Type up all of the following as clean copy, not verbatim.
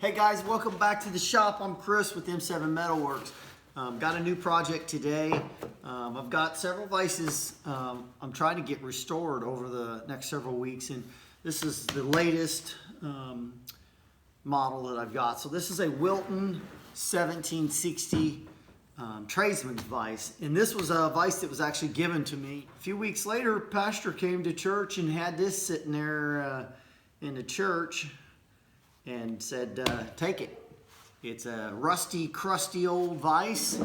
Hey guys, welcome back to the shop. I'm Chris with M7 Metalworks. Got a new project today. I've got several vices I'm trying to get restored over the next several weeks, and this is the latest model that I've got. So this is a Wilton 1760 Tradesman's vise, and this was a vise that was actually given to me. A few weeks later, pastor came to church and had this sitting there in the church and said, take it. It's a rusty, crusty old vise,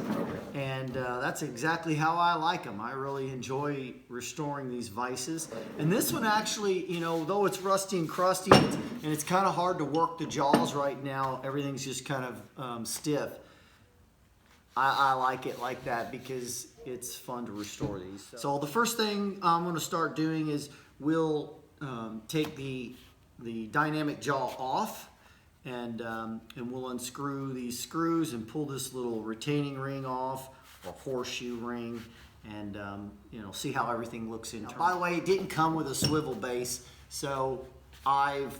and that's exactly how I like them. I really enjoy restoring these vices. And this one actually, you know, though it's rusty and crusty, and it's kind of hard to work the jaws right now, everything's just kind of stiff. I like it like that because it's fun to restore these. So the first thing I'm going to start doing is we'll take the dynamic jaw off, and we'll unscrew these screws and pull this little retaining ring off, or horseshoe ring, and you know, see how everything looks in. By the way, it didn't come with a swivel base, so I've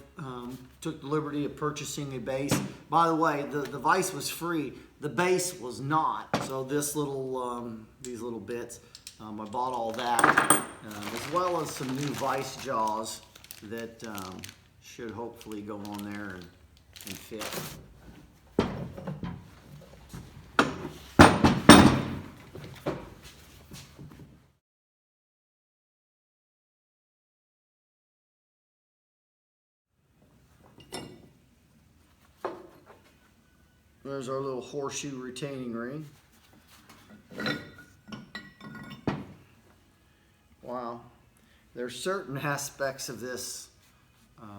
took the liberty of purchasing a base. By the way, the vise was free. The base was not. So this little these little bits, I bought all that, as well as some new vise jaws that should hopefully go on there and fit. There's our little horseshoe retaining ring. Wow. There's certain aspects of this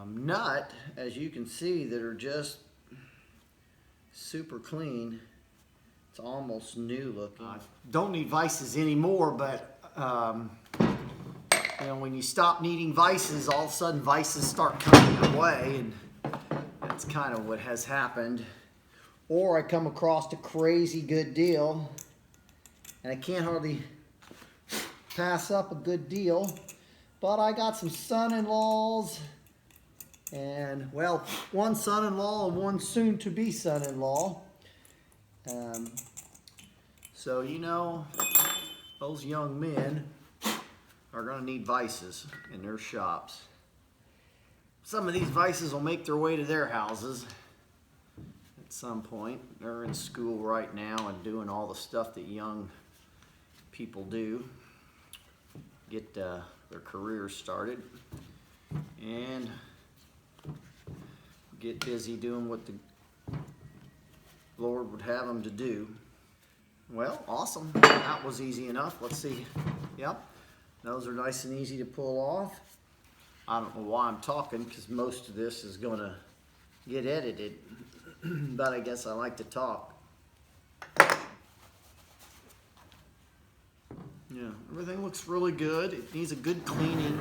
nut, as you can see, that are just super clean. It's almost new looking. Don't need vices anymore, but you know, when you stop needing vices, all of a sudden vices start coming your way, and that's kind of what has happened. Or I come across a crazy good deal, and I can't hardly pass up a good deal. But I got some son-in-laws, and well, one son-in-law and one soon-to-be son-in-law. So you know, those young men are going to need vices in their shops. Some of these vices will make their way to their houses at some point. They're in school right now and doing all the stuff that young people do, get their careers started and get busy doing what the Lord would have them to do. Well, awesome. That was easy enough. Let's see. Yep, those are nice and easy to pull off. I don't know why I'm talking, because most of this is going to get edited. But I guess I like to talk. Yeah, everything looks really good. It needs a good cleaning.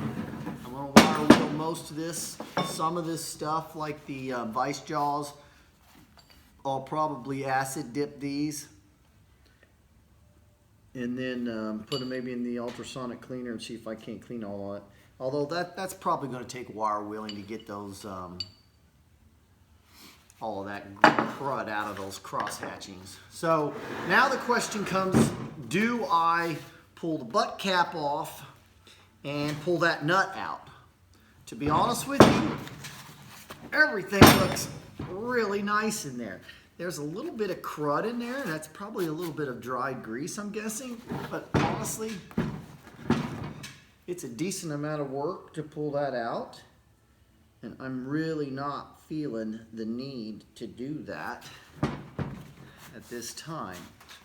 I'm going to wire wheel most of this. Some of this stuff, like the vise jaws, I'll probably acid dip these, and then put them maybe in the ultrasonic cleaner and see if I can't clean all of it. Although that's probably going to take wire wheeling to get those all of that crud out of those cross hatchings. So now the question comes, do I pull the butt cap off and pull that nut out? To be honest with you, everything looks really nice in there. There's a little bit of crud in there, and that's probably a little bit of dried grease, I'm guessing. But honestly, it's a decent amount of work to pull that out, and I'm really not feeling the need to do that at this time.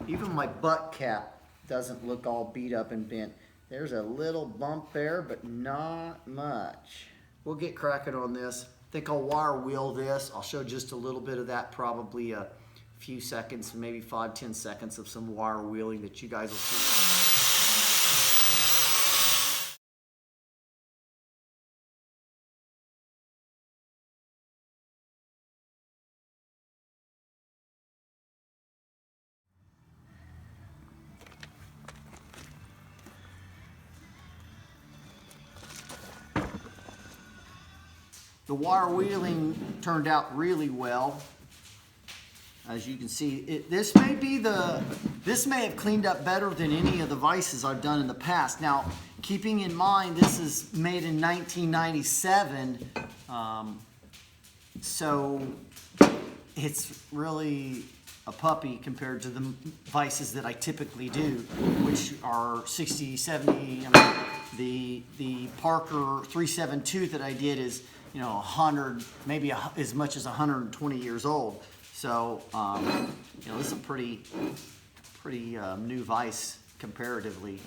Even my butt cap doesn't look all beat up and bent. There's a little bump there, but not much. We'll get cracking on this. I think I'll wire wheel this. I'll show just a little bit of that, probably a few seconds, maybe 5-10 seconds of some wire wheeling that you guys will see. The wire wheeling turned out really well. As you can see, this may have cleaned up better than any of the vices I've done in the past. Now, keeping in mind this is made in 1997, so it's really a puppy compared to the vices that I typically do, which are 60, 70. I mean, the Parker 372 that I did is, 100, maybe as much as 120 years old. So, this is a pretty new vise comparatively.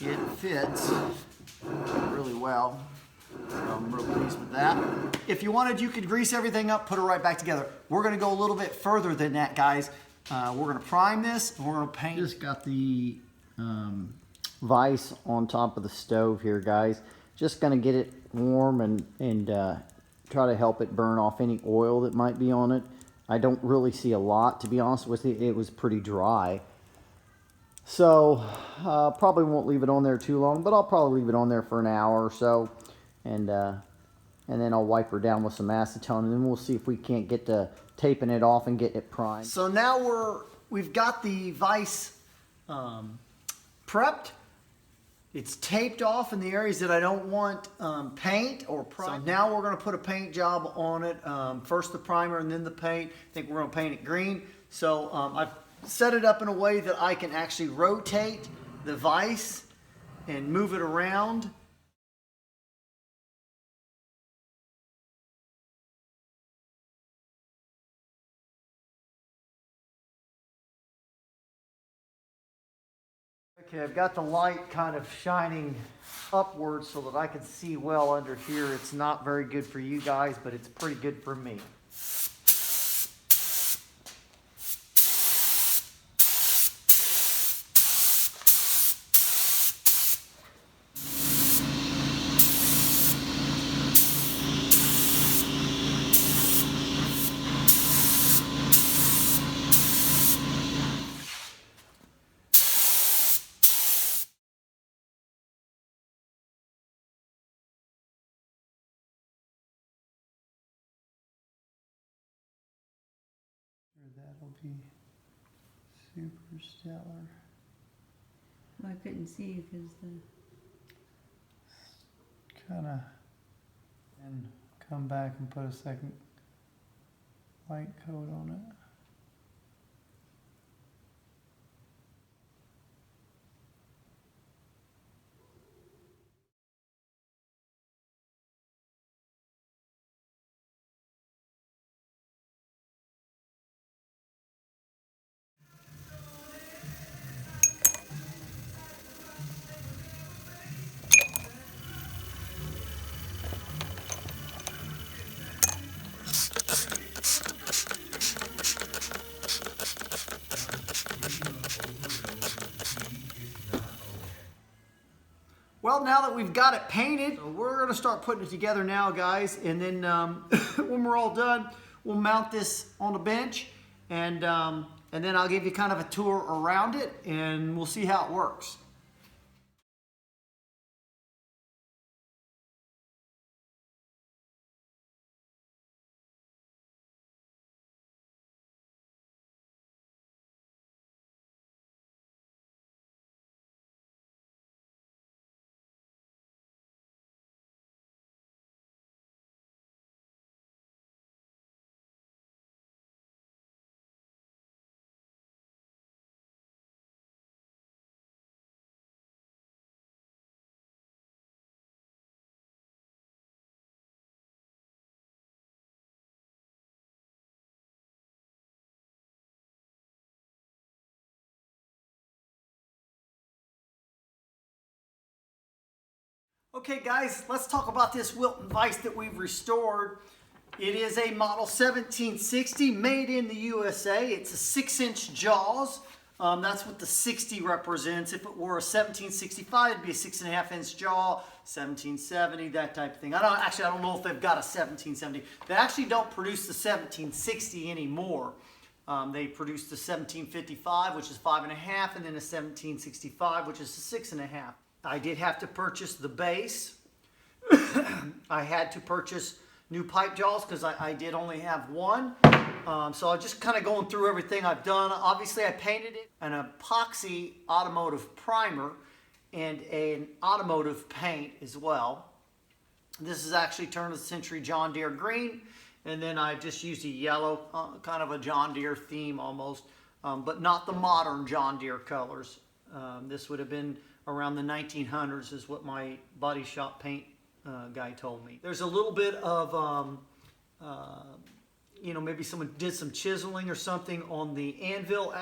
It fits really well. So I'm real pleased with that. If you wanted, you could grease everything up, put it right back together. We're going to go a little bit further than that, guys. We're going to prime this, and we're going to paint. Just got the vise on top of the stove here, guys. Just going to get it warm and try to help it burn off any oil that might be on it. I don't really see a lot, to be honest with you. It was pretty dry. So, probably won't leave it on there too long, but I'll probably leave it on there for an hour or so. And then I'll wipe her down with some acetone, and then we'll see if we can't get to taping it off and getting it primed. So now we've got the vise prepped. It's taped off in the areas that I don't want paint or prime. So now we're going to put a paint job on it. First the primer and then the paint. I think we're going to paint it green. So I've set it up in a way that I can actually rotate the vise and move it around. Okay, I've got the light kind of shining upwards so that I can see well under here. It's not very good for you guys, but it's pretty good for me. That'll be super stellar. Well, I couldn't see because the... Kind of, and come back and put a second white coat on it. Well, now that we've got it painted, so we're going to start putting it together now, guys. And then when we're all done, we'll mount this on a bench, and then I'll give you kind of a tour around it, and we'll see how it works. Okay guys, let's talk about this Wilton vise that we've restored. It is a model 1760 made in the USA. It's a 6-inch jaws. That's what the 60 represents. If it were a 1765, it'd be a 6.5-inch jaw, 1770, that type of thing. I don't know if they've got a 1770. They actually don't produce the 1760 anymore. They produced the 1755, which is 5.5, and then a 1765, which is a 6.5. I did have to purchase the base. I had to purchase new pipe jaws because I did only have one. So I'm just kind of going through everything I've done. Obviously I painted it an epoxy automotive primer and an automotive paint as well. This is actually turn of the century John Deere green, and then I just used a yellow, kind of a John Deere theme almost, but not the modern John Deere colors. This would have been around the 1900s is what my body shop paint guy told me. There's a little bit of, you know, maybe someone did some chiseling or something on the anvil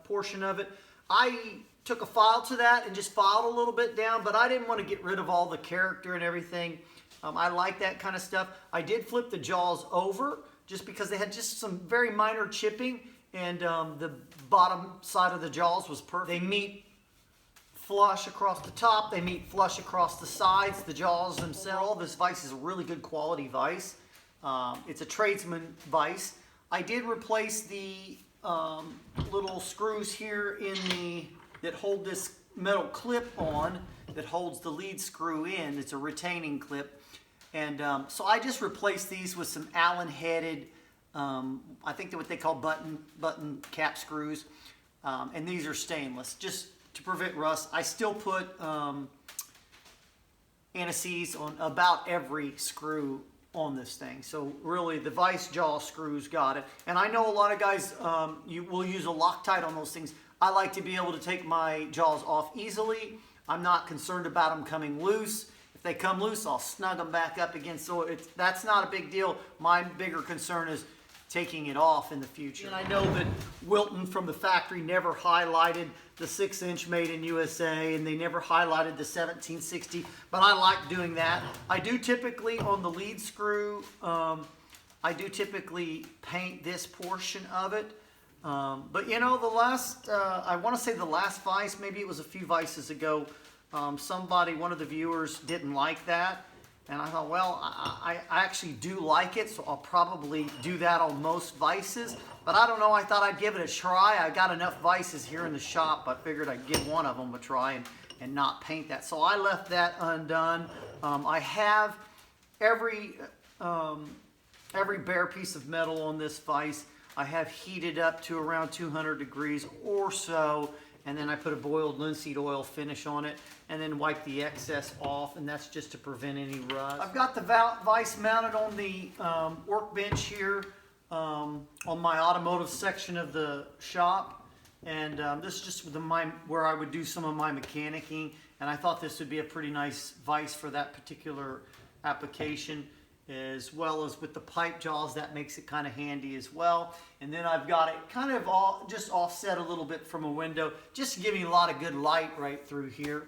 portion of it. I took a file to that and just filed a little bit down, but I didn't want to get rid of all the character and everything. I like that kind of stuff. I did flip the jaws over just because they had just some very minor chipping, and the bottom side of the jaws was perfect. They meet flush across the top, they meet flush across the sides, the jaws themselves. This vise is a really good quality vise. It's a Tradesman vise. I did replace the little screws here that hold this metal clip on that holds the lead screw in. It's a retaining clip. And so I just replaced these with some Allen headed, I think they're what they call button cap screws. And these are stainless, just to prevent rust. I still put anti-seize on about every screw on this thing. So really the vise jaw screws got it. And I know a lot of guys, you will use a Loctite on those things. I like to be able to take my jaws off easily. I'm not concerned about them coming loose. If they come loose, I'll snug them back up again. So that's not a big deal. My bigger concern is taking it off in the future. And I know that Wilton from the factory never highlighted the 6-inch made in USA, and they never highlighted the 1760, but I like doing that. I do typically, on the lead screw, I do typically paint this portion of it. But you know, the last, I want to say the last vise, maybe it was a few vices ago, one of the viewers didn't like that. And I thought, well, I actually do like it, so I'll probably do that on most vices. But I don't know, I thought I'd give it a try. I got enough vices here in the shop, I figured I'd give one of them a try and not paint that. So I left that undone. I have every bare piece of metal on this vise, I have heated up to around 200 degrees or so, and then I put a boiled linseed oil finish on it, and then wipe the excess off, and that's just to prevent any rust. I've got the vise mounted on the workbench here on my automotive section of the shop, and this is just where I would do some of my mechanicking, and I thought this would be a pretty nice vise for that particular application, as well as with the pipe jaws. That makes it kind of handy as well. And then I've got it kind of just offset a little bit from a window, just to give me a lot of good light right through here.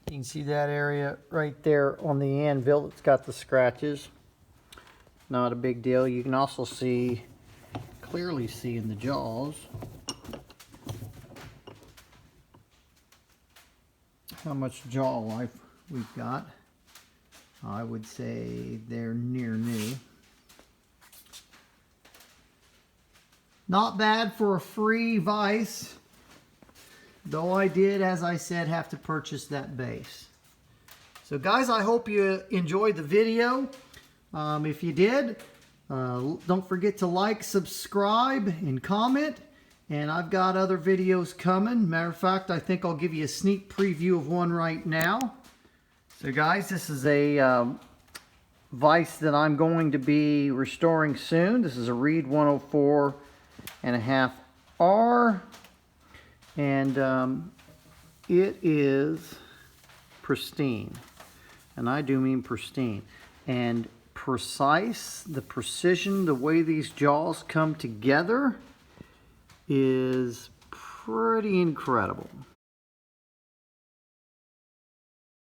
You can see that area right there on the anvil. It's got the scratches. Not a big deal. You can also clearly see in the jaws how much jaw life we've got. I would say they're near new. Not bad for a free vise. Though I did, as I said, have to purchase that base. So guys, I hope you enjoyed the video. If you did, don't forget to like, subscribe, and comment. And I've got other videos coming. Matter of fact, I think I'll give you a sneak preview of one right now. So guys, this is a vise that I'm going to be restoring soon. This is a Reed 104.5R. And it is pristine, and I do mean pristine, and precise. The precision, the way these jaws come together is pretty incredible.